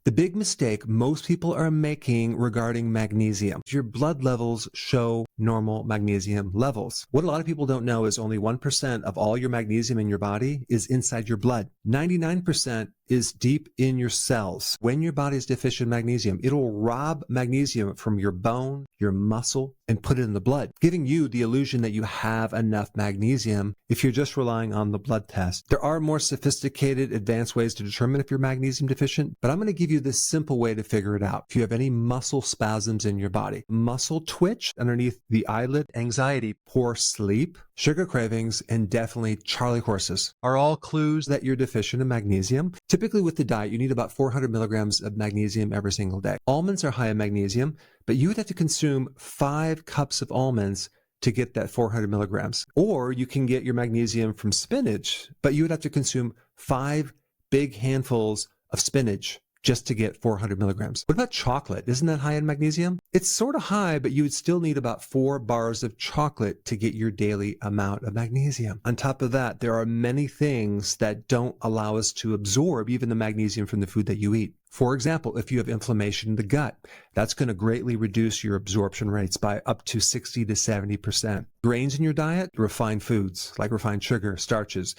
The big mistake most people are making regarding magnesium. Your blood levels show normal magnesium levels. What a lot of people don't know is only 1% of all your magnesium in your body is inside your blood. 99% is deep in your cells. When your body is deficient in magnesium, it'll rob magnesium from your bone, your muscle, and put it in the blood, giving you the illusion that you have enough magnesium if you're just relying on the blood test. There are more sophisticated, advanced ways to determine if you're magnesium deficient, but I'm going to give you this simple way to figure it out. If you have any muscle spasms in your body, muscle twitch underneath the eyelid, anxiety, poor sleep, sugar cravings, and definitely Charley horses are all clues that you're deficient in magnesium. Typically with the diet, you need about 400 milligrams of magnesium every single day. Almonds are high in magnesium, but you would have to consume 5 cups of almonds to get that 400 milligrams. Or you can get your magnesium from spinach, but you would have to consume 5 big handfuls of spinach just to get 400 milligrams. What about chocolate? Isn't that high in magnesium? It's sort of high, but you would still need about 4 bars of chocolate to get your daily amount of magnesium. On top of that, there are many things that don't allow us to absorb even the magnesium from the food that you eat. For example, if you have inflammation in the gut, that's going to greatly reduce your absorption rates by up to 60 to 70%. Grains in your diet, refined foods like refined sugar, starches,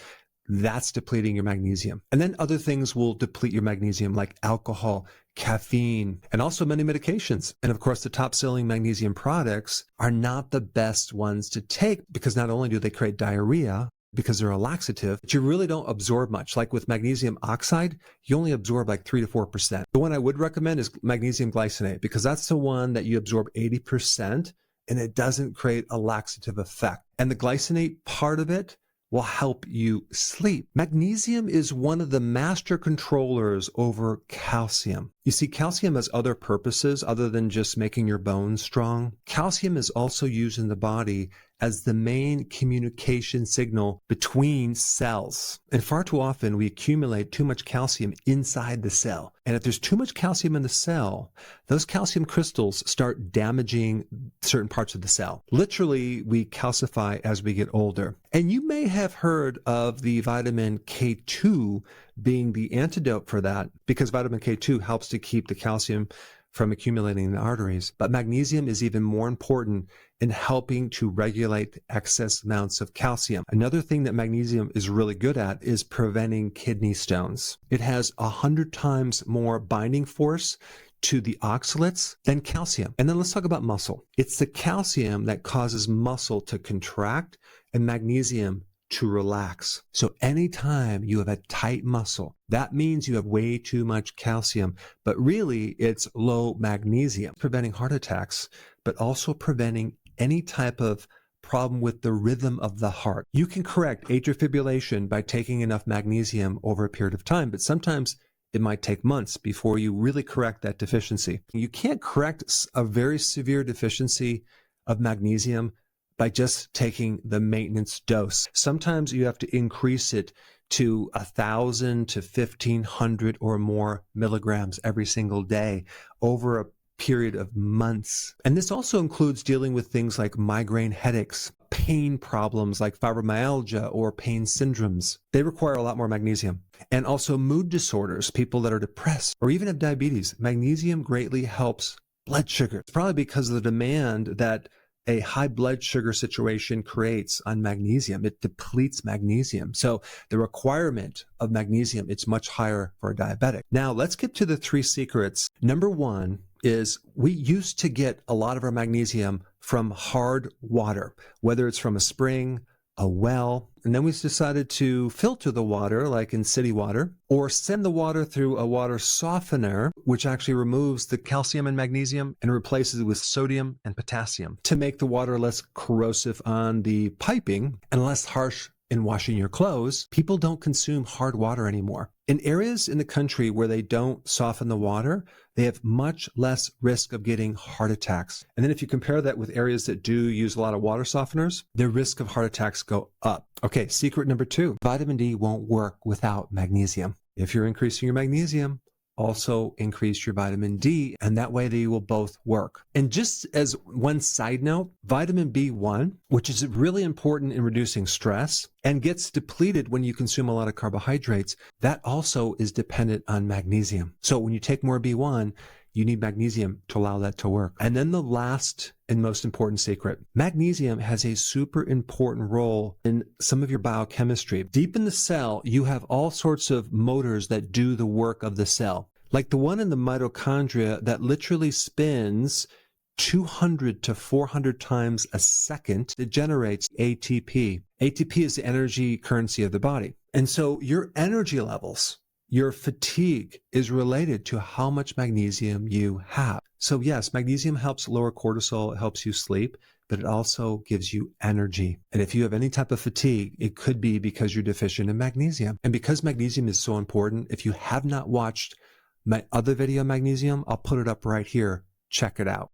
that's depleting your magnesium. And then other things will deplete your magnesium like alcohol, caffeine, and also many medications. And of course, the top-selling magnesium products are not the best ones to take because not only do they create diarrhea, because they're a laxative, but you really don't absorb much. Like with magnesium oxide, you only absorb like 3 to 4%. The one I would recommend is magnesium glycinate because that's the one that you absorb 80% and it doesn't create a laxative effect. And the glycinate part of it will help you sleep. Magnesium is one of the master controllers over calcium. You see, calcium has other purposes other than just making your bones strong. Calcium is also used in the body as the main communication signal between cells. And far too often we accumulate too much calcium inside the cell. And if there's too much calcium in the cell, those calcium crystals start damaging certain parts of the cell. Literally, we calcify as we get older. And you may have heard of the vitamin K2 being the antidote for that because vitamin K2 helps to keep the calcium from accumulating in the arteries. But magnesium is even more important in helping to regulate excess amounts of calcium. Another thing that magnesium is really good at is preventing kidney stones. It has 100 times more binding force to the oxalates than calcium. And then let's talk about muscle. It's the calcium that causes muscle to contract and magnesium to relax. So anytime you have a tight muscle, that means you have way too much calcium, but really it's low magnesium, preventing heart attacks, but also preventing any type of problem with the rhythm of the heart. You can correct atrial fibrillation by taking enough magnesium over a period of time, but sometimes it might take months before you really correct that deficiency. You can't correct a very severe deficiency of magnesium by just taking the maintenance dose. Sometimes you have to increase it to 1,000 to 1,500 or more milligrams every single day over a period of months. And this also includes dealing with things like migraine headaches, pain problems like fibromyalgia or pain syndromes. They require a lot more magnesium. And also mood disorders, people that are depressed or even have diabetes. Magnesium greatly helps blood sugar. It's probably because of the demand that a high blood sugar situation creates on magnesium. It depletes magnesium. So the requirement of magnesium, it's much higher for a diabetic. Now let's get to the 3 secrets. Number 1 is we used to get a lot of our magnesium from hard water, whether it's from a spring, a well, and then we decided to filter the water like in city water or send the water through a water softener, which actually removes the calcium and magnesium and replaces it with sodium and potassium to make the water less corrosive on the piping and less harsh in washing your clothes. People don't consume hard water anymore. In areas in the country where they don't soften the water, they have much less risk of getting heart attacks. And then if you compare that with areas that do use a lot of water softeners, their risk of heart attacks go up. Okay, secret number 2, vitamin D won't work without magnesium. If you're increasing your magnesium, also increase your vitamin D, and that way they will both work. And just as one side note, vitamin B1, which is really important in reducing stress and gets depleted when you consume a lot of carbohydrates, that also is dependent on magnesium. So when you take more B1, you need magnesium to allow that to work. And then the last and most important secret, magnesium has a super important role in some of your biochemistry. Deep in the cell, you have all sorts of motors that do the work of the cell. Like the one in the mitochondria that literally spins 200 to 400 times a second, it generates ATP. ATP is the energy currency of the body. And so your energy levels, your fatigue is related to how much magnesium you have. So yes, magnesium helps lower cortisol, it helps you sleep, but it also gives you energy. And if you have any type of fatigue, it could be because you're deficient in magnesium. And because magnesium is so important, if you have not watched my other video on magnesium, I'll put it up right here. Check it out.